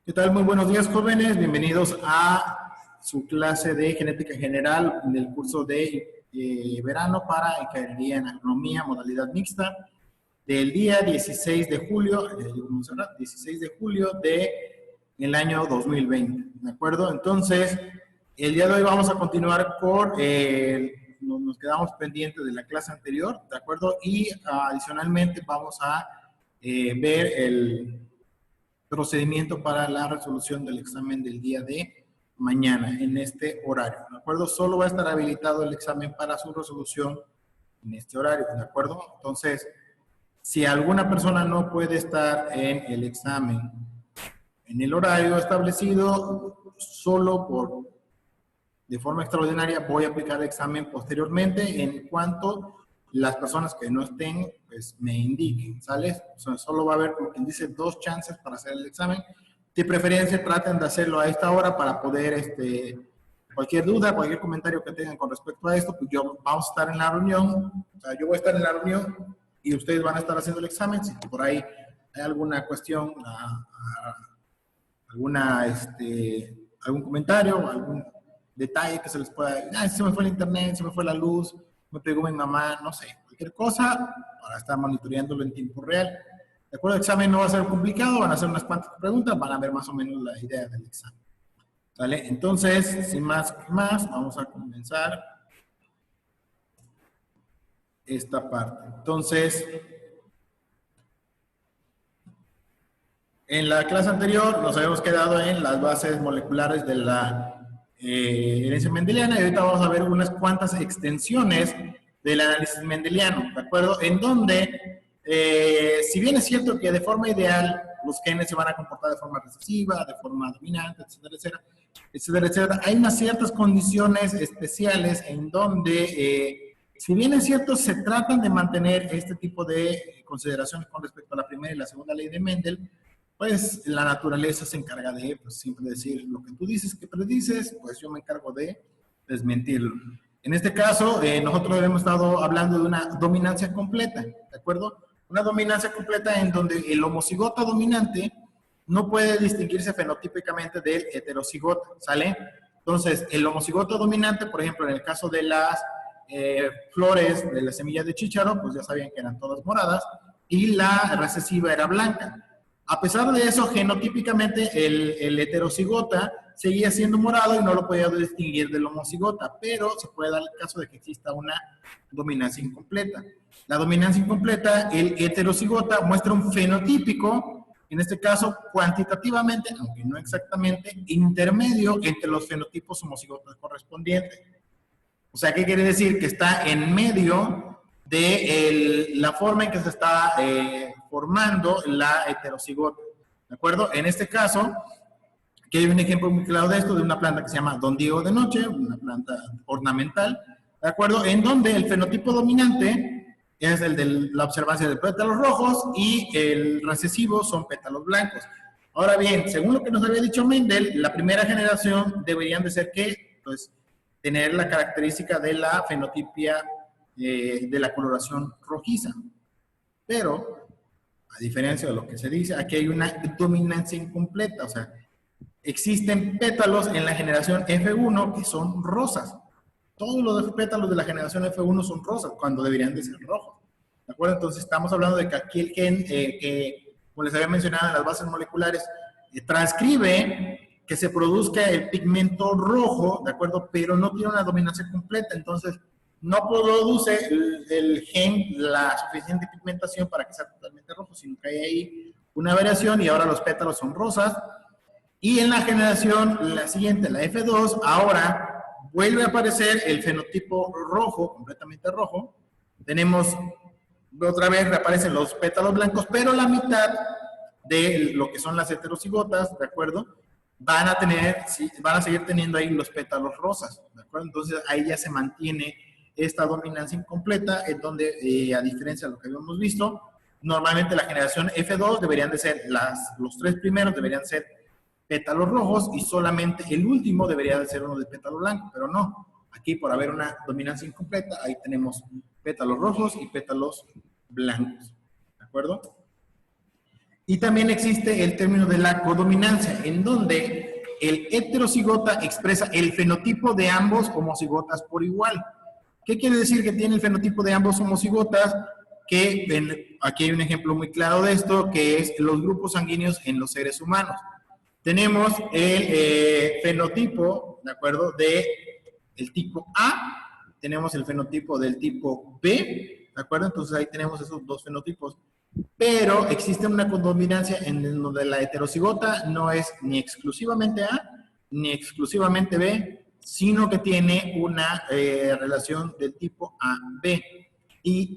¿Qué tal? Muy buenos días, jóvenes. Bienvenidos a su clase de genética general del curso de verano para ingeniería en agronomía, modalidad mixta, del día 16 de julio, 16 de julio del año 2020. ¿De acuerdo? Entonces, el día de hoy vamos a continuar con, nos quedamos pendientes de la clase anterior, ¿de acuerdo? Y adicionalmente vamos a ver el procedimiento para la resolución del examen del día de mañana en este horario, ¿de acuerdo? Solo va a estar habilitado el examen para su resolución en este horario, ¿de acuerdo? Entonces, si alguna persona no puede estar en el examen en el horario establecido, de forma extraordinaria voy a aplicar el examen posteriormente en cuanto las personas que no estén, pues me indiquen, ¿sale? O sea, solo va a haber, como quien dice, 2 chances para hacer el examen. De preferencia, traten de hacerlo a esta hora para poder, cualquier duda, cualquier comentario que tengan con respecto a esto, pues vamos a estar en la reunión, o sea, yo voy a estar en la reunión y ustedes van a estar haciendo el examen. Si por ahí hay alguna cuestión, algún comentario, algún detalle que se les pueda, se me fue el internet, se me fue la luz, me pegó mi mamá, no sé, cualquier cosa, para estar monitoreándolo en tiempo real. De acuerdo, el examen no va a ser complicado, van a hacer unas cuantas preguntas, van a ver más o menos la idea del examen. ¿Vale? Entonces, sin más, vamos a comenzar esta parte. Entonces, en la clase anterior nos habíamos quedado en las bases moleculares de la herencia mendeliana y ahorita vamos a ver unas cuantas extensiones del análisis mendeliano, ¿de acuerdo? En donde, si bien es cierto que de forma ideal los genes se van a comportar de forma recesiva, de forma dominante, etcétera, etcétera, etcétera, etcétera, hay unas ciertas condiciones especiales en donde, si bien es cierto, se tratan de mantener este tipo de consideraciones con respecto a la primera y la segunda ley de Mendel, pues la naturaleza se encarga de, pues, siempre decir lo que tú dices que predices, pues yo me encargo de desmentirlo. En este caso, nosotros hemos estado hablando de una dominancia completa, ¿de acuerdo? Una dominancia completa en donde el homocigoto dominante no puede distinguirse fenotípicamente del heterocigoto, ¿sale? Entonces, el homocigoto dominante, por ejemplo, en el caso de las flores de las semillas de chícharo, pues ya sabían que eran todas moradas, y la recesiva era blanca. A pesar de eso, genotípicamente el heterocigota seguía siendo morado y no lo podía distinguir del homocigota, pero se puede dar el caso de que exista una dominancia incompleta. La dominancia incompleta, el heterocigota muestra un fenotípico, en este caso cuantitativamente, aunque no exactamente, intermedio entre los fenotipos homocigotas correspondientes. O sea, ¿qué quiere decir? Que está en medio de la forma en que se está formando la heterocigota, ¿de acuerdo? En este caso, que hay un ejemplo muy claro de esto, de una planta que se llama Don Diego de Noche, una planta ornamental, ¿de acuerdo? En donde el fenotipo dominante es el de la observancia de pétalos rojos y el recesivo son pétalos blancos. Ahora bien, según lo que nos había dicho Mendel, la primera generación deberían de ser que, pues, tener la característica de la fenotipia de la coloración rojiza. Pero, a diferencia de lo que se dice, aquí hay una dominancia incompleta, o sea, existen pétalos en la generación F1 que son rosas. Todos los pétalos de la generación F1 son rosas, cuando deberían de ser rojos. ¿De acuerdo? Entonces, estamos hablando de que aquí el gen que, como les había mencionado en las bases moleculares, transcribe que se produzca el pigmento rojo, ¿de acuerdo? Pero no tiene una dominancia completa, entonces no produce el gen la suficiente pigmentación para que sea totalmente rojo, sino que hay ahí una variación y ahora los pétalos son rosas. Y en la generación, la siguiente, la F2, ahora vuelve a aparecer el fenotipo rojo, completamente rojo. Tenemos, otra vez reaparecen los pétalos blancos, pero la mitad de lo que son las heterocigotas, ¿de acuerdo? Van a seguir teniendo ahí los pétalos rosas, ¿de acuerdo? Entonces ahí ya se mantiene esta dominancia incompleta, en donde, a diferencia de lo que habíamos visto, normalmente la generación F2 deberían de ser, los 3 primeros deberían ser pétalos rojos y solamente el último debería de ser uno de pétalo blanco, pero no. Aquí, por haber una dominancia incompleta, ahí tenemos pétalos rojos y pétalos blancos, ¿de acuerdo? Y también existe el término de la codominancia, en donde el heterocigota expresa el fenotipo de ambos homocigotas por igual. ¿Qué quiere decir que tiene el fenotipo de ambos homocigotas? Aquí hay un ejemplo muy claro de esto, que es los grupos sanguíneos en los seres humanos. Tenemos el fenotipo, ¿de acuerdo?, del tipo A, tenemos el fenotipo del tipo B, ¿de acuerdo? Entonces ahí tenemos esos dos fenotipos. Pero existe una condominancia en donde la heterocigota no es ni exclusivamente A, ni exclusivamente B, sino que tiene una relación del tipo A-B. ¿Y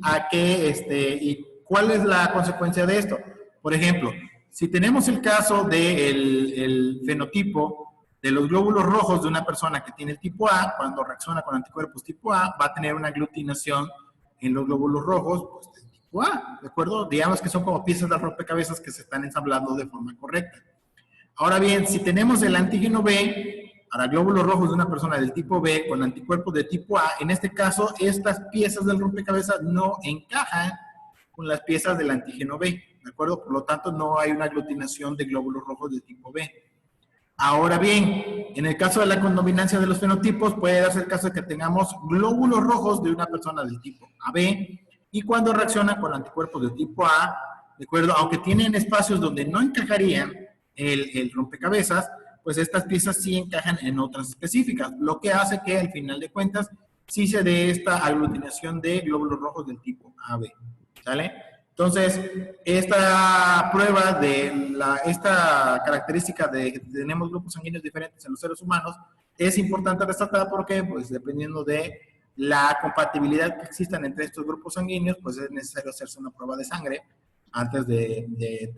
cuál es la consecuencia de esto? Por ejemplo, si tenemos el caso del fenotipo de los glóbulos rojos de una persona que tiene el tipo A, cuando reacciona con anticuerpos tipo A, va a tener una aglutinación en los glóbulos rojos pues, del tipo A, ¿de acuerdo? Digamos que son como piezas de rompecabezas que se están ensamblando de forma correcta. Ahora bien, si tenemos el antígeno B para glóbulos rojos de una persona del tipo B con anticuerpos de tipo A, en este caso, estas piezas del rompecabezas no encajan con las piezas del antígeno B, ¿de acuerdo? Por lo tanto, no hay una aglutinación de glóbulos rojos de tipo B. Ahora bien, en el caso de la condominancia de los fenotipos, puede darse el caso de que tengamos glóbulos rojos de una persona del tipo AB y cuando reacciona con anticuerpos de tipo A, ¿de acuerdo? Aunque tienen espacios donde no encajarían el rompecabezas, pues estas piezas sí encajan en otras específicas, lo que hace que al final de cuentas sí se dé esta aglutinación de glóbulos rojos del tipo AB, ¿sale? Entonces, esta prueba de esta característica de que tenemos grupos sanguíneos diferentes en los seres humanos es importante resaltar porque, pues, dependiendo de la compatibilidad que existan entre estos grupos sanguíneos, pues es necesario hacerse una prueba de sangre antes de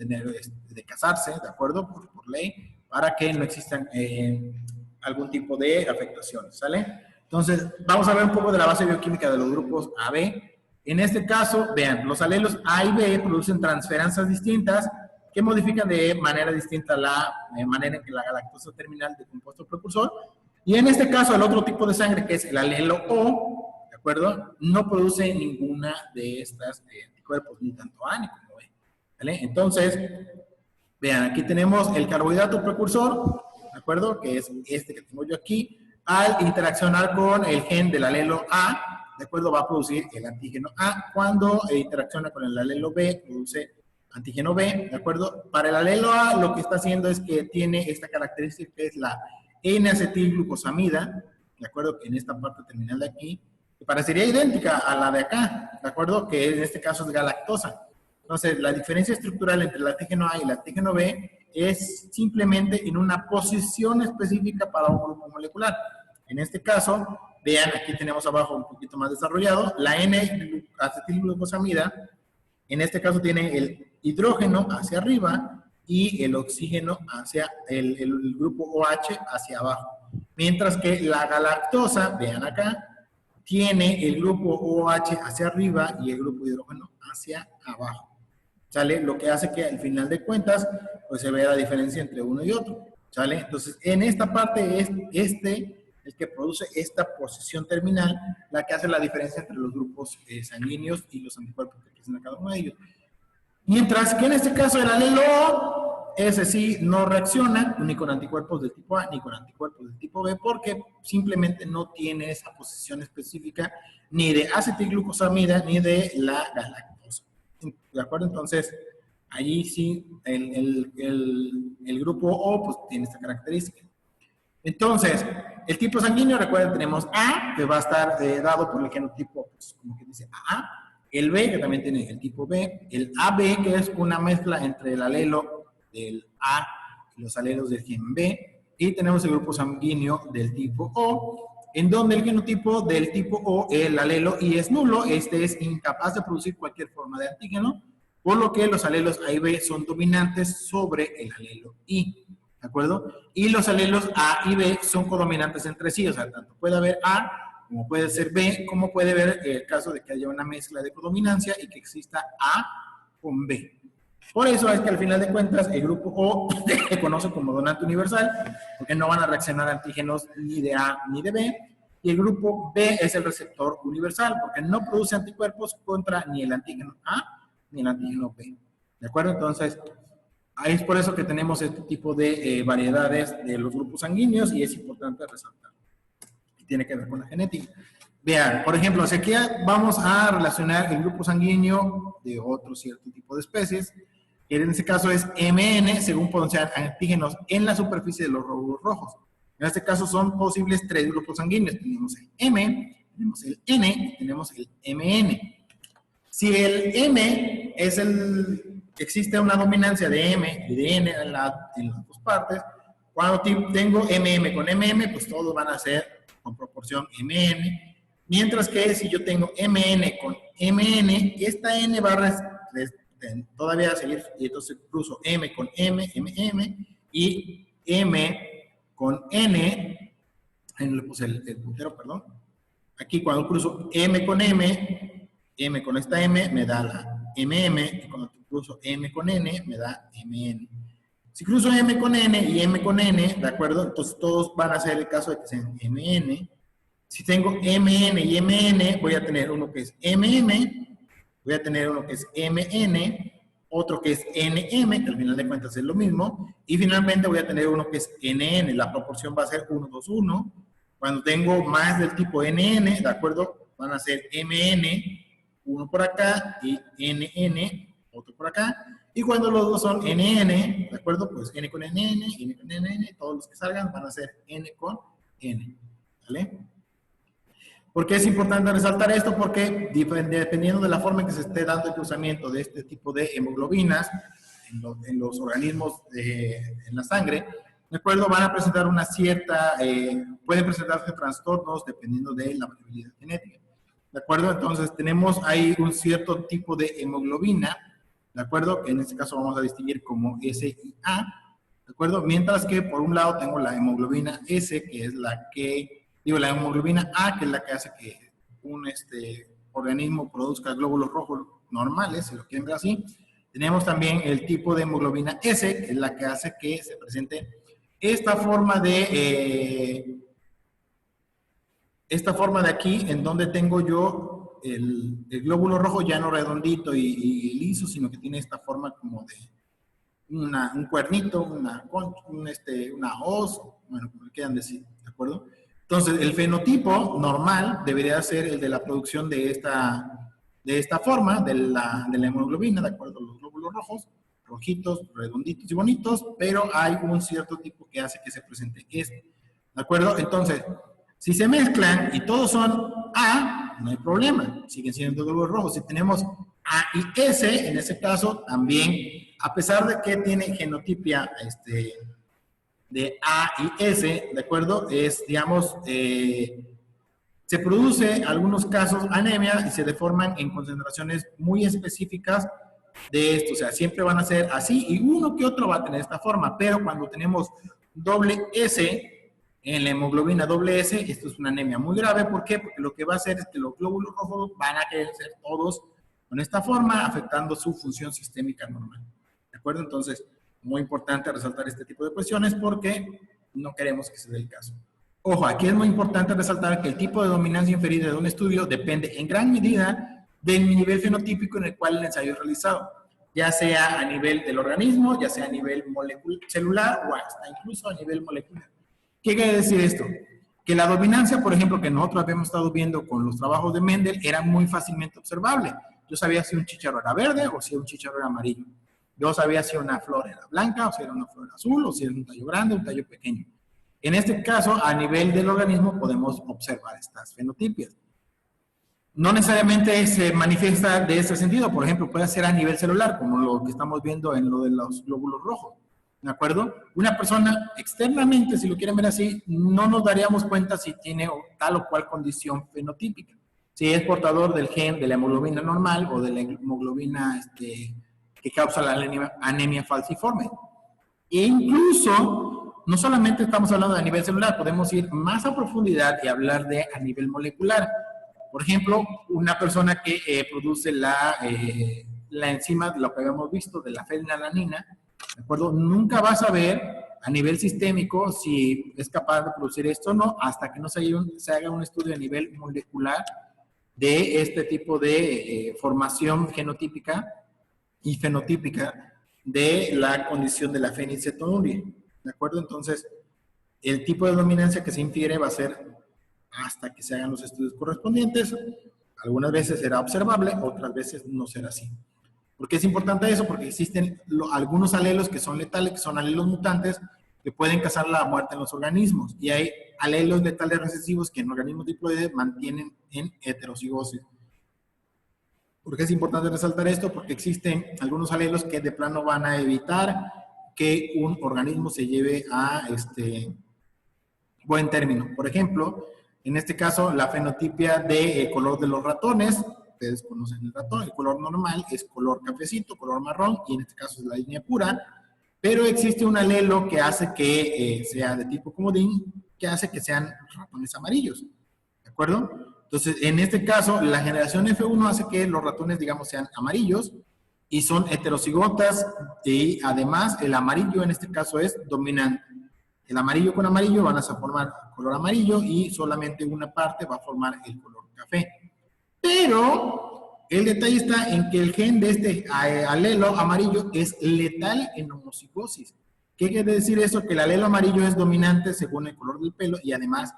casarse, ¿de acuerdo? Por ley, para que no existan algún tipo de afectaciones, ¿sale? Entonces, vamos a ver un poco de la base bioquímica de los grupos AB. En este caso, vean, los alelos A y B producen transferencias distintas que modifican de manera distinta la manera en que la galactosa terminal de compuesto precursor. Y en este caso, el otro tipo de sangre, que es el alelo O, ¿de acuerdo? No produce ninguna de estas anticuerpos, ni tanto A ni como B, ¿vale? Entonces, vean, aquí tenemos el carbohidrato precursor, ¿de acuerdo? Que es este que tengo yo aquí. Al interaccionar con el gen del alelo A, ¿de acuerdo? Va a producir el antígeno A. Cuando interacciona con el alelo B, produce antígeno B, ¿de acuerdo? Para el alelo A, lo que está haciendo es que tiene esta característica que es la N-acetilglucosamida, ¿de acuerdo? Que en esta parte terminal de aquí, que parecería idéntica a la de acá, ¿de acuerdo? Que en este caso es galactosa. Entonces, la diferencia estructural entre el antígeno A y el antígeno B es simplemente en una posición específica para un grupo molecular. En este caso, vean, aquí tenemos abajo un poquito más desarrollado, la N-acetilglucosamida, en este caso tiene el hidrógeno hacia arriba y el oxígeno hacia el grupo OH hacia abajo. Mientras que la galactosa, vean acá, tiene el grupo OH hacia arriba y el grupo hidrógeno hacia abajo. ¿Sale? Lo que hace que al final de cuentas pues se vea la diferencia entre uno y otro. ¿Sale? Entonces, en esta parte es el que produce esta posición terminal, la que hace la diferencia entre los grupos sanguíneos y los anticuerpos que presentan cada uno de ellos. Mientras que en este caso el alelo O, ese sí no reacciona ni con anticuerpos del tipo A ni con anticuerpos del tipo B porque simplemente no tiene esa posición específica ni de acetilglucosamida ni de la galactosa. ¿De acuerdo? Entonces, allí sí, el grupo O pues, tiene esta característica. Entonces, el tipo sanguíneo, recuerden, tenemos A, que va a estar dado por el genotipo, pues, como que dice AA, el B, que también tiene el tipo B, el AB, que es una mezcla entre el alelo del A y los alelos del gen B, y tenemos el grupo sanguíneo del tipo O, en donde el genotipo del tipo O, el alelo I es nulo, este es incapaz de producir cualquier forma de antígeno, por lo que los alelos A y B son dominantes sobre el alelo I, ¿de acuerdo? Y los alelos A y B son codominantes entre sí, o sea, tanto puede haber A, como puede ser B, como puede haber el caso de que haya una mezcla de codominancia y que exista A con B. Por eso es que al final de cuentas el grupo O se conoce como donante universal, porque no van a reaccionar antígenos ni de A ni de B, y el grupo B es el receptor universal, porque no produce anticuerpos contra ni el antígeno A ni el antígeno B. ¿De acuerdo? Entonces, Ahí es por eso que tenemos este tipo de variedades de los grupos sanguíneos y es importante resaltar. Y tiene que ver con la genética. Vean, por ejemplo, si aquí vamos a relacionar el grupo sanguíneo de otro cierto tipo de especies, que en este caso es MN, según potencial antígenos en la superficie de los glóbulos rojos. En este caso son posibles 3 grupos sanguíneos. Tenemos el M, tenemos el N y tenemos el MN. Si el M es existe una dominancia de M y de N en las dos partes, cuando tengo MM con MM, pues todos van a ser con proporción MN. Mientras que si yo tengo MN con MN, esta N va a todavía seguir, y entonces cruzo M con M, MM, y M con N, le puse el puntero, perdón. Aquí cuando cruzo M con M, M con esta M me da la MM, y cuando cruzo M con N me da MN. Si cruzo M con N y M con N, ¿de acuerdo? Entonces todos van a ser el caso de que sean MN. Si tengo MN y MN, voy a tener uno que es MM, voy a tener uno que es MN, otro que es NM, que al final de cuentas es lo mismo, y finalmente voy a tener uno que es NN, la proporción va a ser 1, 2, 1. Cuando tengo más del tipo NN, ¿de acuerdo? Van a ser MN, uno por acá, y NN, otro por acá. Y cuando los dos son NN, ¿de acuerdo? Pues N con NN, N con NN, todos los que salgan van a ser N con N, ¿vale? ¿Por qué es importante resaltar esto? Porque dependiendo de la forma en que se esté dando el cruzamiento de este tipo de hemoglobinas en los organismos en la sangre, ¿de acuerdo? Van a presentar una cierta, pueden presentarse trastornos dependiendo de la variabilidad genética. ¿De acuerdo? Entonces tenemos ahí un cierto tipo de hemoglobina, ¿de acuerdo? Que en este caso vamos a distinguir como S y A, ¿de acuerdo? Mientras que por un lado tengo la hemoglobina S, que es la que la hemoglobina A, que es la que hace que un organismo produzca glóbulos rojos normales, si lo quieren ver así. Tenemos también el tipo de hemoglobina S, que es la que hace que se presente esta forma de aquí, en donde tengo yo el glóbulo rojo ya no redondito y liso, sino que tiene esta forma como de un cuernito, una hoz, bueno, como le quieran decir, ¿de acuerdo? Entonces, el fenotipo normal debería ser el de la producción de esta forma, de la hemoglobina, de acuerdo a los glóbulos rojos, rojitos, redonditos y bonitos, pero hay un cierto tipo que hace que se presente este, ¿de acuerdo? Entonces, si se mezclan y todos son A, no hay problema, siguen siendo glóbulos rojos. Si tenemos A y S, en ese caso, también, a pesar de que tiene genotipia, de A y S, ¿de acuerdo? Es, digamos, se produce en algunos casos anemia y se deforman en concentraciones muy específicas de esto. O sea, siempre van a ser así y uno que otro va a tener esta forma, pero cuando tenemos doble S en la hemoglobina doble S, esto es una anemia muy grave. ¿Por qué? Porque lo que va a hacer es que los glóbulos rojos van a querer ser todos con esta forma, afectando su función sistémica normal. ¿De acuerdo? Entonces, muy importante resaltar este tipo de cuestiones porque no queremos que se dé el caso. Ojo, aquí es muy importante resaltar que el tipo de dominancia inferida de un estudio depende en gran medida del nivel fenotípico en el cual el ensayo es realizado, ya sea a nivel del organismo, ya sea a nivel celular o hasta incluso a nivel molecular. ¿Qué quiere decir esto? Que la dominancia, por ejemplo, que nosotros habíamos estado viendo con los trabajos de Mendel, era muy fácilmente observable. Yo sabía si un chícharo era verde o si un chícharo era amarillo. Yo sabía si una flor era blanca o si era una flor azul o si era un tallo grande o un tallo pequeño. En este caso, a nivel del organismo podemos observar estas fenotipias. No necesariamente se manifiesta de este sentido, por ejemplo, puede ser a nivel celular, como lo que estamos viendo en lo de los glóbulos rojos, ¿de acuerdo? Una persona externamente, si lo quieren ver así, no nos daríamos cuenta si tiene tal o cual condición fenotípica. Si es portador del gen de la hemoglobina normal o de la hemoglobina que causa la anemia falciforme. E incluso, no solamente estamos hablando de a nivel celular, podemos ir más a profundidad y hablar de a nivel molecular. Por ejemplo, una persona que produce la enzima, de lo que habíamos visto, de la fenilalanina, ¿de acuerdo? Nunca va a saber a nivel sistémico si es capaz de producir esto o no, hasta que no se haga un estudio a nivel molecular de este tipo de formación genotípica y fenotípica de la condición de la fenilcetonuria. ¿De acuerdo? Entonces, el tipo de dominancia que se infiere va a ser hasta que se hagan los estudios correspondientes. Algunas veces será observable, otras veces no será así. ¿Por qué es importante eso? Porque existen algunos alelos que son letales, que son alelos mutantes, que pueden causar la muerte en los organismos. Y hay alelos letales recesivos que en organismos diploides mantienen en heterocigosis. ¿Por qué es importante resaltar esto? Porque existen algunos alelos que de plano van a evitar que un organismo se lleve a buen término. Por ejemplo, en este caso, la fenotipia de color de los ratones, ustedes conocen el ratón, el color normal es color cafecito, color marrón, y en este caso es la línea pura, pero existe un alelo que hace que sea de tipo comodín, que hace que sean ratones amarillos, ¿de acuerdo? Entonces, en este caso, la generación F1 hace que los ratones, digamos, sean amarillos, y son heterocigotas, y además el amarillo en este caso es dominante. El amarillo con amarillo van a formar color amarillo y solamente una parte va a formar el color café. Pero el detalle está en que el gen de este alelo amarillo es letal en homocigosis. ¿Qué quiere decir eso? Que el alelo amarillo es dominante según el color del pelo y además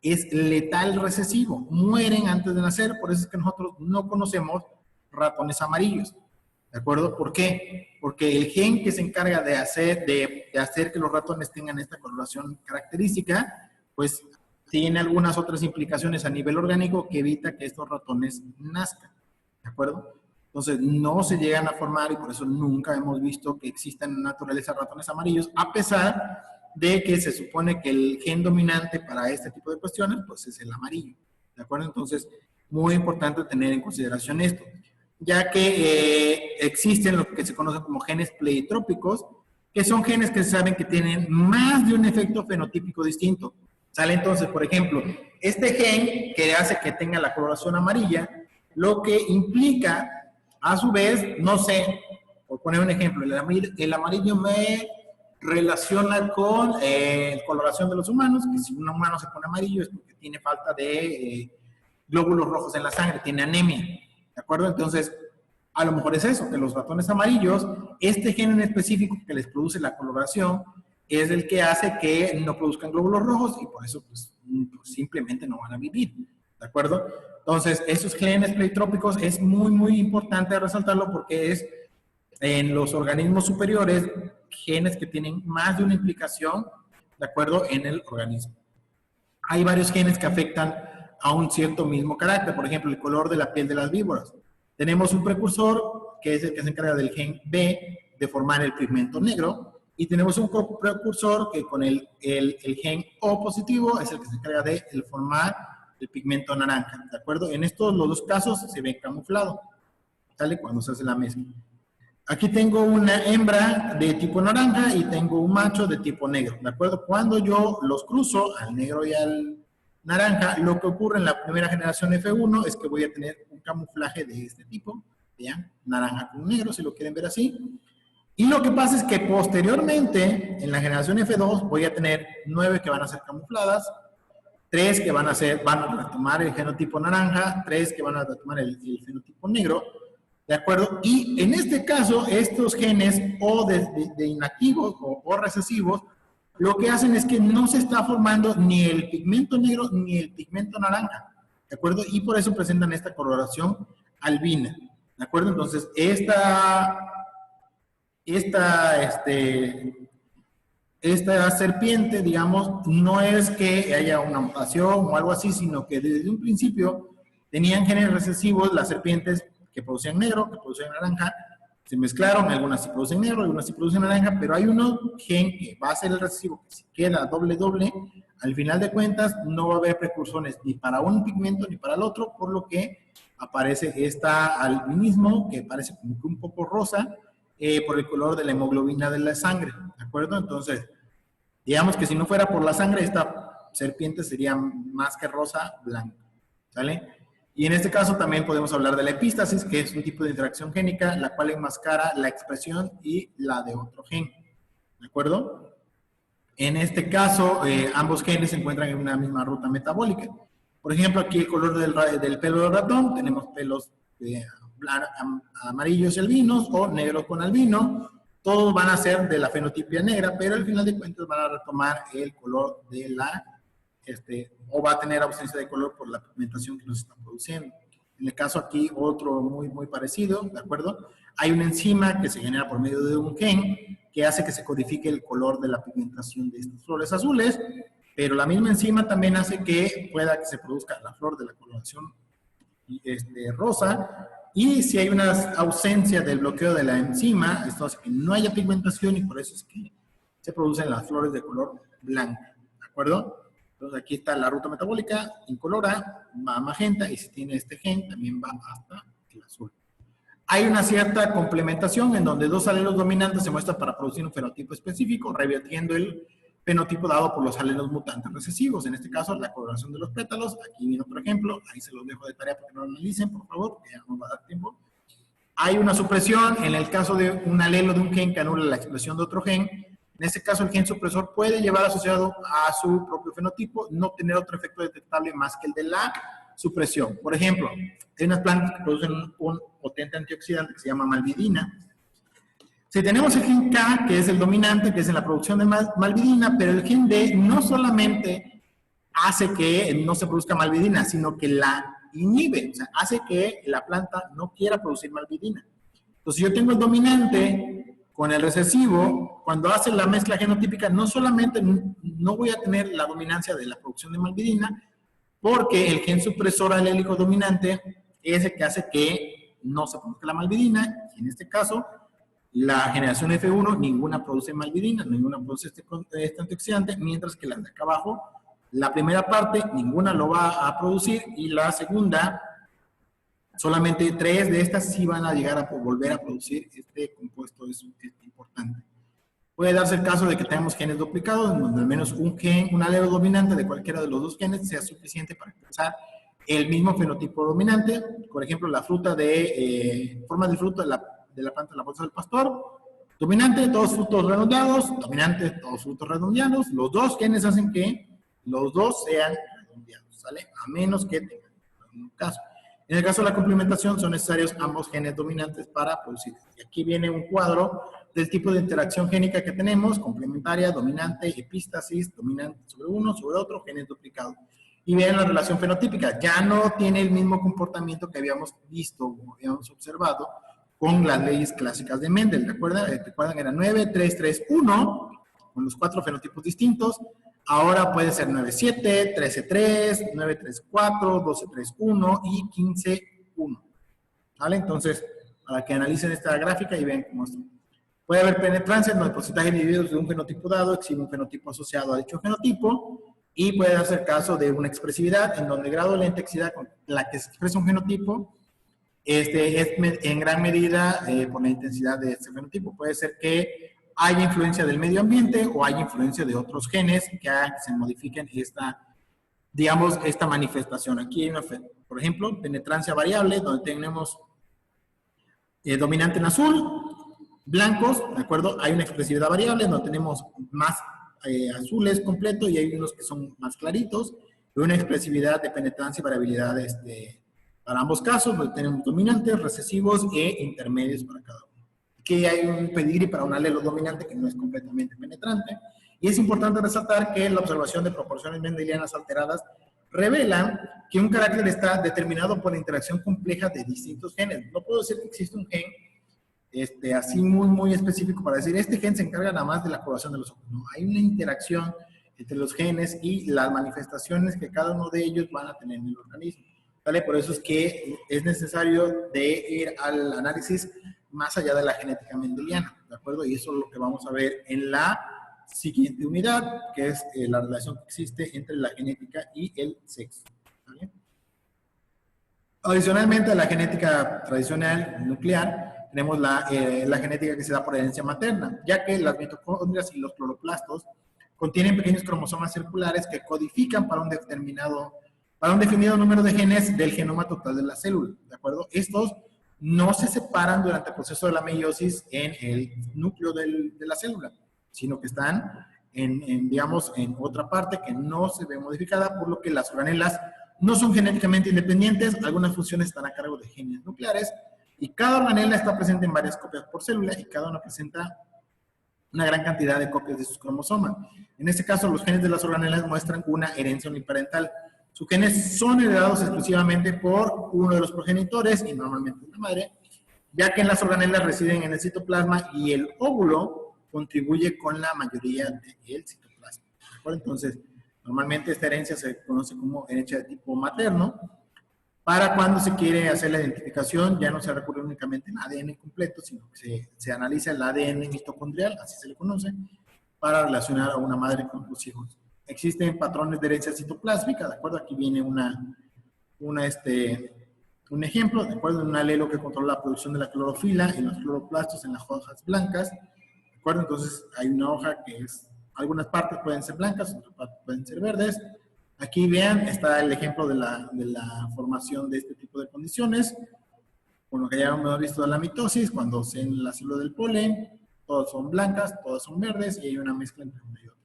es letal recesivo. Mueren antes de nacer, por eso es que nosotros no conocemos ratones amarillos. ¿De acuerdo? ¿Por qué? Porque el gen que se encarga de hacer que los ratones tengan esta coloración característica, pues tiene algunas otras implicaciones a nivel orgánico que evita que estos ratones nazcan. ¿De acuerdo? Entonces, no se llegan a formar y por eso nunca hemos visto que existan en la naturaleza ratones amarillos, a pesar de que se supone que el gen dominante para este tipo de cuestiones, pues es el amarillo. ¿De acuerdo? Entonces, muy importante tener en consideración esto, ya que existen lo que se conocen como genes pleiotrópicos, que son genes que se saben que tienen más de un efecto fenotípico distinto. Sale entonces, por ejemplo, este gen que hace que tenga la coloración amarilla, lo que implica, a su vez, no sé, por poner un ejemplo, el amarillo me relaciona con coloración de los humanos, que si un humano se pone amarillo es porque tiene falta de glóbulos rojos en la sangre, tiene anemia. ¿De acuerdo? Entonces, a lo mejor es eso, que los ratones amarillos, este gen en específico que les produce la coloración, es el que hace que no produzcan glóbulos rojos y por eso pues simplemente no van a vivir. ¿De acuerdo? Entonces, esos genes pleiotrópicos es muy, muy importante resaltarlo porque es en los organismos superiores genes que tienen más de una implicación, ¿de acuerdo?, en el organismo. Hay varios genes que afectan a un cierto mismo carácter, por ejemplo, el color de la piel de las víboras. Tenemos un precursor, que es el que se encarga del gen B, de formar el pigmento negro, y tenemos un precursor que con el gen O positivo es el que se encarga de formar el pigmento naranja, ¿de acuerdo? En estos los dos casos se ve camuflado, ¿sale? Cuando se hace la mezcla. Aquí tengo una hembra de tipo naranja y tengo un macho de tipo negro, ¿de acuerdo? Cuando yo los cruzo, al negro y al naranja, lo que ocurre en la primera generación F1 es que voy a tener un camuflaje de este tipo, ¿ya? Naranja con negro, si lo quieren ver así. Y lo que pasa es que posteriormente, en la generación F2, voy a tener 9 que van a ser camufladas, 3 que van a retomar el fenotipo naranja, 3 que van a retomar el fenotipo negro, ¿de acuerdo? Y en este caso, estos genes o de inactivos o recesivos, lo que hacen es que no se está formando ni el pigmento negro ni el pigmento naranja, ¿de acuerdo? Y por eso presentan esta coloración albina, ¿de acuerdo? Entonces, esta serpiente, digamos, no es que haya una mutación o algo así, sino que desde un principio tenían genes recesivos las serpientes que producían negro, que producían naranja, se mezclaron, algunas sí producen negro, algunas sí producen naranja, pero hay uno gen que va a ser el recesivo, que si queda doble, al final de cuentas no va a haber precursores ni para un pigmento ni para el otro, por lo que aparece esta albinismo, que parece como que un poco rosa, por el color de la hemoglobina de la sangre, ¿de acuerdo? Entonces, digamos que si no fuera por la sangre, esta serpiente sería más que rosa, blanca, ¿sale? Y en este caso también podemos hablar de la epístasis, que es un tipo de interacción génica, la cual enmascara la expresión y la de otro gen, ¿de acuerdo? En este caso, ambos genes se encuentran en una misma ruta metabólica. Por ejemplo, aquí el color del pelo del ratón, tenemos pelos amarillos y albinos o negros con albino. todos van a ser de la fenotipia negra, pero al final de cuentas van a retomar el color de la, o va a tener ausencia de color por la pigmentación que nos están produciendo. En el caso aquí, otro muy parecido, ¿de acuerdo? Hay una enzima que se genera por medio de un gen que hace que se codifique el color de la pigmentación de estas flores azules, pero la misma enzima también hace que pueda que se produzca la flor de la coloración rosa, y si hay una ausencia del bloqueo de la enzima, esto hace que no haya pigmentación y por eso es que se producen las flores de color blanco, ¿de acuerdo? Entonces aquí está la ruta metabólica incolora, va a magenta, y si tiene este gen también va hasta el azul. Hay una cierta complementación en donde dos alelos dominantes se muestran para producir un fenotipo específico, revirtiendo el fenotipo dado por los alelos mutantes recesivos. En este caso, la coloración de los pétalos. Aquí viene otro ejemplo. Ahí se los dejo de tarea para que lo analicen, por favor, porque ya no va a dar tiempo. Hay una supresión en el caso de un alelo de un gen que anula la expresión de otro gen. En este caso, el gen supresor puede llevar asociado a su propio fenotipo no tener otro efecto detectable más que el de la supresión. Por ejemplo, hay unas plantas que producen un potente antioxidante que se llama malvidina. Si tenemos el gen K, que es el dominante, que es en la producción de malvidina, pero el gen D no solamente hace que no se produzca malvidina, sino que la inhibe, o sea, hace que la planta no quiera producir malvidina. Entonces, yo tengo el dominante con el recesivo, cuando hace la mezcla genotípica, no solamente no voy a tener la dominancia de la producción de malvidina, porque el gen supresor alélico dominante es el que hace que no se produzca la malvidina, y en este caso, la generación F1, ninguna produce malvidina, ninguna produce este antioxidante, mientras que las de acá abajo, la primera parte, ninguna lo va a producir, y la segunda, solamente 3 de estas sí van a llegar a volver a producir este compuesto, es importante. Puede darse el caso de que tengamos genes duplicados, en donde al menos un gen, un alelo dominante de cualquiera de los dos genes sea suficiente para expresar el mismo fenotipo dominante. Por ejemplo, la fruta de, forma del fruto de la planta de la bolsa del pastor, dominante, todos frutos redondeados, dominante, todos frutos redondeados. Los dos genes hacen que los dos sean redondeados, ¿sale? A menos que tengan un caso. En el caso de la complementación, son necesarios ambos genes dominantes para producir. Y aquí viene un cuadro del tipo de interacción génica que tenemos: complementaria, dominante, epístasis, dominante sobre uno, sobre otro, genes duplicados. Y vean la relación fenotípica. Ya no tiene el mismo comportamiento que habíamos visto o habíamos observado con las leyes clásicas de Mendel. ¿Recuerdan? Era 9, 3, 3, 1, con los 4 fenotipos distintos. Ahora puede ser 9-7, 13-3, 9-3-4, 12-3-1 y 15-1. ¿Vale? Entonces, para que analicen esta gráfica y vean cómo está. Puede haber penetrancia en donde el porcentaje de individuos de un fenotipo dado exhibe un fenotipo asociado a dicho fenotipo, y puede hacer caso de una expresividad en donde el grado de la intensidad con la que se expresa un genotipo es en gran medida por la intensidad de este fenotipo. Puede ser que haya influencia del medio ambiente o haya influencia de otros genes que hagan que se modifiquen esta manifestación. Aquí hay una, por ejemplo, penetrancia variable, donde tenemos dominante en azul, blancos, ¿de acuerdo? Hay una expresividad variable, donde tenemos más azules completo y hay unos que son más claritos, y una expresividad de penetrancia y variabilidad para ambos casos, donde tenemos dominantes, recesivos e intermedios para cada uno. Aquí hay un pedigrí para un alelo dominante que no es completamente penetrante, y es importante resaltar que la observación de proporciones mendelianas alteradas revelan que un carácter está determinado por la interacción compleja de distintos genes. No puedo decir que existe un gen así muy específico para decir, este gen se encarga nada más de la coloración de los ojos. No, hay una interacción entre los genes y las manifestaciones que cada uno de ellos van a tener en el organismo, ¿vale? Por eso es que es necesario de ir al análisis más allá de la genética mendeliana, ¿de acuerdo? Y eso es lo que vamos a ver en la siguiente unidad, que es la relación que existe entre la genética y el sexo, ¿vale? Adicionalmente a la genética tradicional nuclear, tenemos la genética que se da por herencia materna, ya que las mitocondrias y los cloroplastos contienen pequeños cromosomas circulares que codifican para un definido número de genes del genoma total de la célula, ¿de acuerdo? Estos no se separan durante el proceso de la meiosis en el núcleo de la célula, sino que están digamos, en otra parte que no se ve modificada, por lo que las organelas no son genéticamente independientes. Algunas funciones están a cargo de genes nucleares, y cada organela está presente en varias copias por célula, y cada una presenta una gran cantidad de copias de sus cromosomas. En este caso, los genes de las organelas muestran una herencia uniparental. Sus genes son heredados exclusivamente por uno de los progenitores, y normalmente la madre, ya que en las organelas residen en el citoplasma y el óvulo contribuye con la mayoría del citoplasma. Entonces, normalmente esta herencia se conoce como herencia de tipo materno. Para cuando se quiere hacer la identificación, ya no se recurre únicamente al ADN completo, sino que se analiza el ADN mitocondrial, así se le conoce, para relacionar a una madre con los hijos. Existen patrones de herencia citoplásmica, ¿de acuerdo? Aquí viene un ejemplo, ¿de acuerdo? Un alelo que controla la producción de la clorofila y los cloroplastos en las hojas blancas, ¿de acuerdo? Entonces, hay una hoja que es, algunas partes pueden ser blancas, otras partes pueden ser verdes. Aquí vean, está el ejemplo de la formación de este tipo de condiciones, con lo que ya hemos visto de la mitosis, cuando se en la célula del polen, todas son blancas, todas son verdes, y hay una mezcla entre una y otra.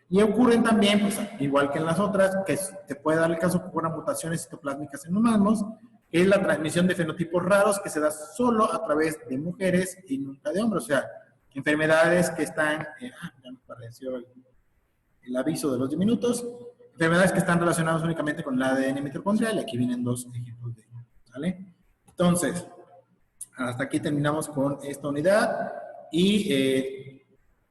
Y ocurren también, pues, igual que en las otras, que se puede dar el caso que ocurran mutaciones citoplásmicas en humanos, que es la transmisión de fenotipos raros que se da solo a través de mujeres y nunca de hombres. O sea, enfermedades que están, ya me apareció el aviso de los diminutos, enfermedades que están relacionadas únicamente con el ADN mitocondrial, y aquí vienen dos ejemplos de ello, ¿vale? Entonces, hasta aquí terminamos con esta unidad, y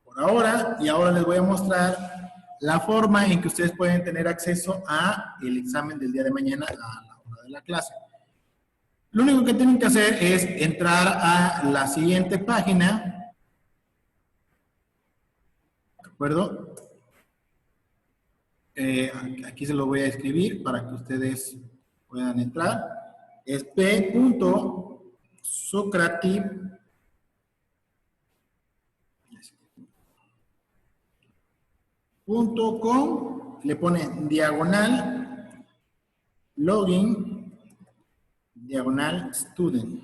por ahora, les voy a mostrar la forma en que ustedes pueden tener acceso a el examen del día de mañana a la hora de la clase. Lo único que tienen que hacer es entrar a la siguiente página, ¿de acuerdo? Aquí se lo voy a escribir para que ustedes puedan entrar. Es p.socrative.com, le ponen diagonal login diagonal student,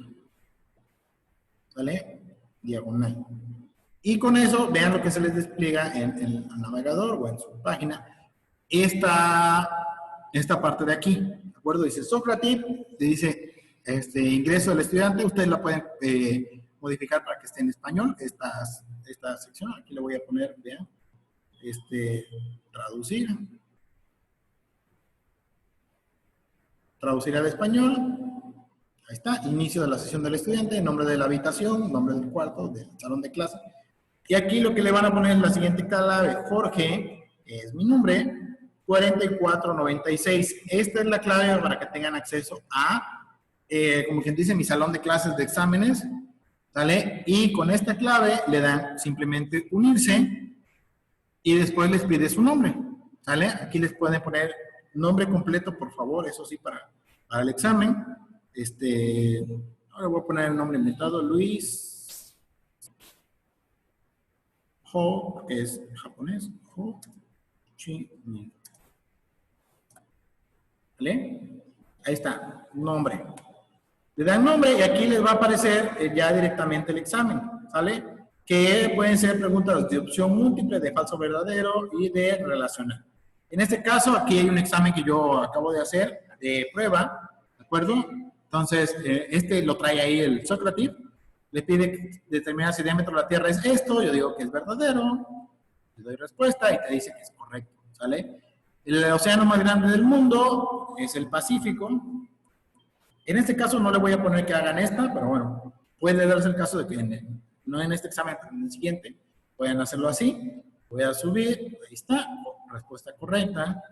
¿vale? Diagonal. Y con eso, vean lo que se les despliega en el navegador o en su página. Esta parte de aquí, ¿de acuerdo? Dice Socrative, dice ingreso del estudiante. Ustedes la pueden modificar para que esté en español, esta sección. Aquí le voy a poner, vean, traducir al español. Ahí está, inicio de la sesión del estudiante, nombre de la habitación, nombre del cuarto, del salón de clase. Y aquí lo que le van a poner es la siguiente clave: Jorge, es mi nombre, 4496. Esta es la clave para que tengan acceso a, como quien dice, mi salón de clases de exámenes, ¿sale? Y con esta clave le dan simplemente unirse y después les pide su nombre, ¿sale? Aquí les pueden poner nombre completo, por favor, eso sí, para el examen. Ahora voy a poner el nombre inventado, Luis Ho, que es japonés, Ho Chi Minh. ¿Vale? Ahí está, nombre. Le dan nombre y aquí les va a aparecer ya directamente el examen, ¿sale? Que pueden ser preguntas de opción múltiple, de falso verdadero y de relacional. En este caso, aquí hay un examen que yo acabo de hacer de prueba, ¿de acuerdo? Entonces, lo trae ahí el Socrative, le pide determinar si el diámetro de la Tierra es esto, yo digo que es verdadero, le doy respuesta y te dice que es correcto, ¿sale? El océano más grande del mundo es el Pacífico. En este caso no le voy a poner que hagan esta, pero bueno, puede darse el caso de que no en este examen, pero en el siguiente, pueden hacerlo así. Voy a subir, ahí está, respuesta correcta.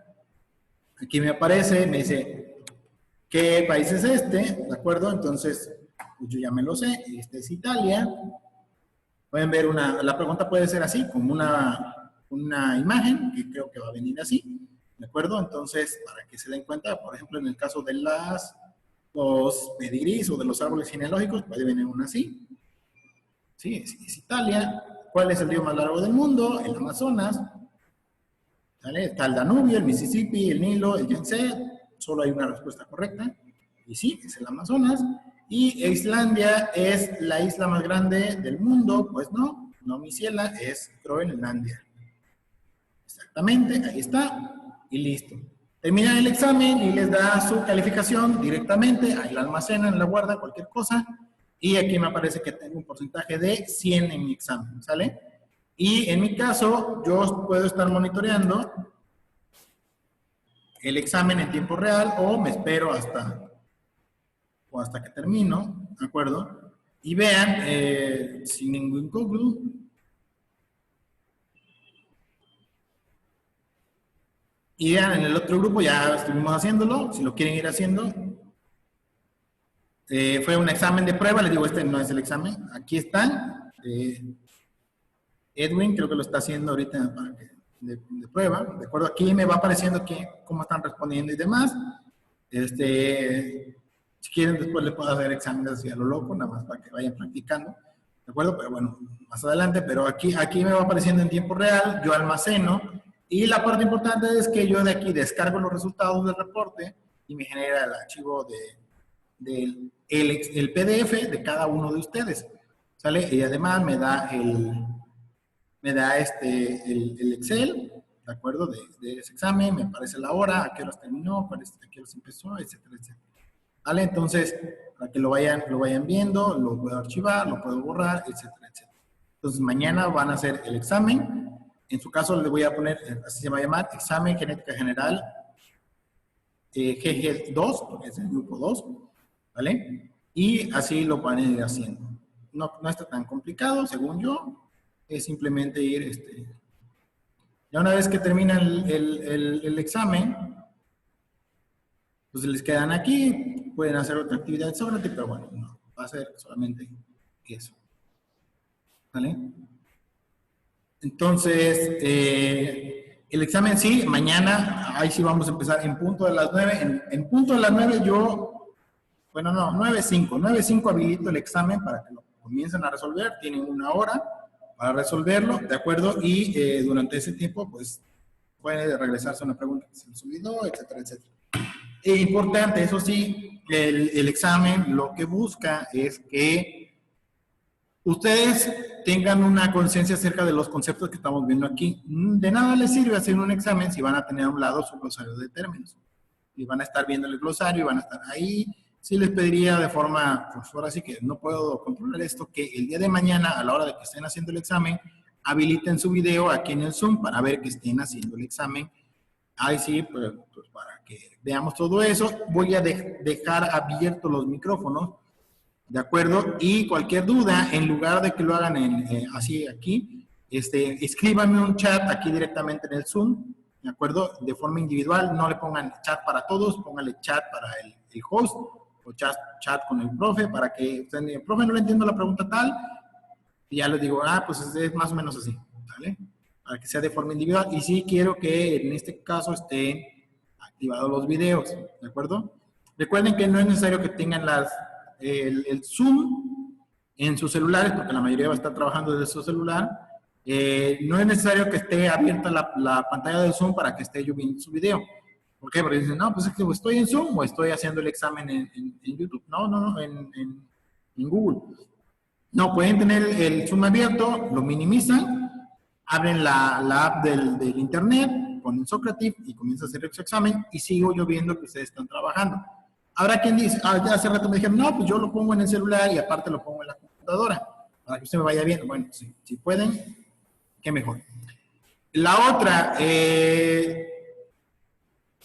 Aquí me aparece, me dice, ¿qué país es este? ¿De acuerdo? Entonces, pues yo ya me lo sé, este es Italia. Pueden ver la pregunta puede ser así, como una imagen, que creo que va a venir así, ¿de acuerdo? Entonces, para que se den cuenta, por ejemplo, en el caso de los pedigrís o de los árboles genealógicos, puede venir una así. Sí, es Italia. ¿Cuál es el río más largo del mundo? El Amazonas. ¿Vale? Está el Danubio, el Mississippi, el Nilo, el Yangtze. Solo hay una respuesta correcta. Y sí, es el Amazonas. Y Islandia es la isla más grande del mundo. Pues no, mi ciela, es Groenlandia. Exactamente, ahí está. Y listo. Terminan el examen y les da su calificación directamente. Ahí la almacenan, la guardan, cualquier cosa. Y aquí me aparece que tengo un porcentaje de 100 en mi examen, ¿sale? Y en mi caso, yo puedo estar monitoreando el examen en tiempo real o me espero hasta que termino, ¿de acuerdo? Y vean, sin ningún Google, y vean, en el otro grupo ya estuvimos haciéndolo, si lo quieren ir haciendo. Fue un examen de prueba, les digo, este no es el examen. Aquí están. Edwin creo que lo está haciendo ahorita para de prueba. De acuerdo, aquí me va apareciendo cómo están respondiendo y demás. Si quieren, después les puedo hacer exámenes así a lo loco, nada más para que vayan practicando. ¿De acuerdo? Pero bueno, más adelante. Pero aquí me va apareciendo en tiempo real, yo almaceno. Y la parte importante es que yo de aquí descargo los resultados del reporte y me genera el archivo del el PDF de cada uno de ustedes. ¿Sale? Y además me da el Excel, ¿de acuerdo? De ese examen, me aparece la hora, a qué horas terminó, a qué horas empezó, etcétera, etcétera. ¿Vale? Entonces, para que lo vayan viendo, lo puedo archivar, lo puedo borrar, etcétera, etcétera. Entonces, mañana van a hacer el examen. En su caso, le voy a poner, así se va a llamar, Examen Genética General GG2, porque es el grupo 2, ¿vale? Y así lo van a ir haciendo. No está tan complicado, según yo. Es simplemente ir, ya una vez que terminan el examen, pues les quedan aquí, pueden hacer otra actividad sobre ti, pero bueno, no, va a ser solamente eso. ¿Vale? Entonces, el examen sí, mañana, ahí sí vamos a empezar en punto de las 9. En punto de las 9 bueno, no, 9:05 habilito el examen para que lo comiencen a resolver, tienen 1 hora para resolverlo, ¿de acuerdo? Y durante ese tiempo, pues, puede regresarse una pregunta que se les olvidó, etcétera, etcétera. Importante, eso sí, el examen lo que busca es que ustedes tengan una conciencia acerca de los conceptos que estamos viendo aquí. De nada les sirve hacer un examen si van a tener a un lado su glosario de términos. Y van a estar viendo el glosario y van a estar ahí. Sí les pediría de forma, pues ahora sí que no puedo controlar esto, que el día de mañana, a la hora de que estén haciendo el examen, habiliten su video aquí en el Zoom para ver que estén haciendo el examen. Ahí sí, pues para que veamos todo eso. Voy a dejar abiertos los micrófonos, ¿de acuerdo? Y cualquier duda, en lugar de que lo hagan así aquí, escríbanme un chat aquí directamente en el Zoom, ¿de acuerdo? De forma individual, no le pongan chat para todos, pónganle chat para el host o chat con el profe para que usted diga, profe, no le entiendo la pregunta tal, y ya les digo, pues es más o menos así, ¿vale? Para que sea de forma individual. Y sí quiero que en este caso estén activados los videos, ¿de acuerdo? Recuerden que no es necesario que tengan el Zoom en sus celulares, porque la mayoría va a estar trabajando desde su celular. No es necesario que esté abierta la pantalla de Zoom para que esté yo viendo su video. ¿Por qué? Porque dicen, no, pues es que estoy en Zoom o estoy haciendo el examen en YouTube. No, en Google. No, pueden tener el Zoom abierto, lo minimizan, abren la app del internet, ponen Socrative y comienza a hacer su examen y sigo yo viendo que ustedes están trabajando. Habrá quien dice, ya hace rato me dijeron, no, pues yo lo pongo en el celular y aparte lo pongo en la computadora, para que usted me vaya viendo. Bueno, si pueden, qué mejor. La otra,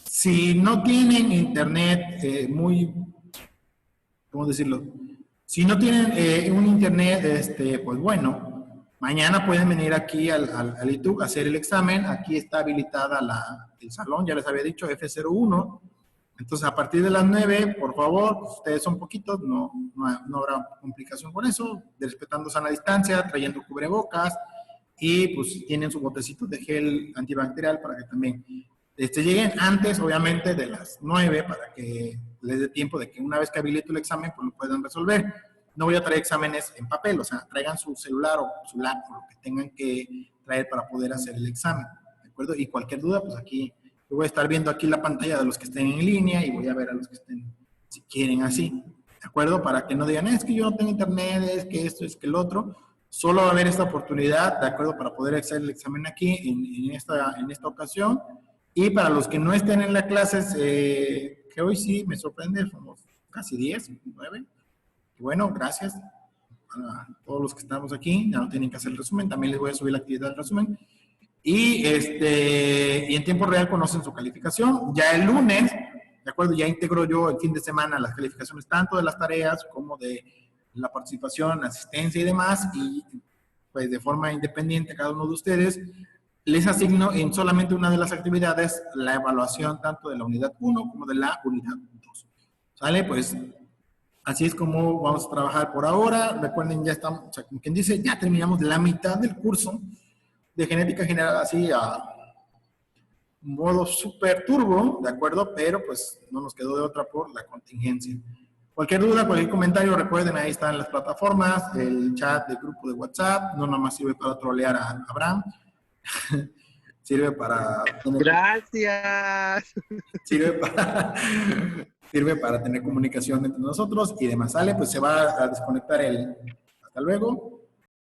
si no tienen internet ¿cómo decirlo? Si no tienen un internet, pues bueno, mañana pueden venir aquí al YouTube a hacer el examen. Aquí está habilitada el salón, ya les había dicho, F01. Entonces, a partir de las 9, por favor, pues, ustedes son poquitos, no habrá complicación con eso, respetando sana distancia, trayendo cubrebocas y pues tienen su botecito de gel antibacterial para que también lleguen antes, obviamente, de las 9 para que les dé tiempo de que una vez que habilito el examen, pues lo puedan resolver. No voy a traer exámenes en papel, o sea, traigan su celular o su laptop, lo que tengan que traer para poder hacer el examen, ¿de acuerdo? Y cualquier duda, pues aquí, yo voy a estar viendo aquí la pantalla de los que estén en línea y voy a ver a los que estén, si quieren así, ¿de acuerdo? Para que no digan, es que yo no tengo internet, es que esto, es que el otro. Solo va a haber esta oportunidad, ¿de acuerdo? Para poder hacer el examen aquí en esta ocasión. Y para los que no estén en las clases, que hoy sí me sorprende, somos casi 10, 9. Bueno, gracias. a todos los que estamos aquí, ya no tienen que hacer el resumen, también les voy a subir la actividad del resumen. Y en tiempo real conocen su calificación. Ya el lunes, ¿de acuerdo? Ya integro yo el fin de semana las calificaciones tanto de las tareas como de la participación, asistencia y demás, y pues de forma independiente cada uno de ustedes les asigno en solamente una de las actividades la evaluación tanto de la unidad 1 como de la unidad 2. ¿Sale? Pues así es como vamos a trabajar por ahora. Recuerden, ya estamos, o sea, como quien dice, ya terminamos la mitad del curso de genética general así a modo super turbo, ¿de acuerdo? Pero pues no nos quedó de otra por la contingencia. Cualquier duda, cualquier comentario, recuerden, ahí están las plataformas, el chat del grupo de WhatsApp, no nada más sirve para trolear a Abraham, sirve para... Gracias. Sirve para tener comunicación entre nosotros y demás. ¿Sale? Pues se va a desconectar el... Hasta luego.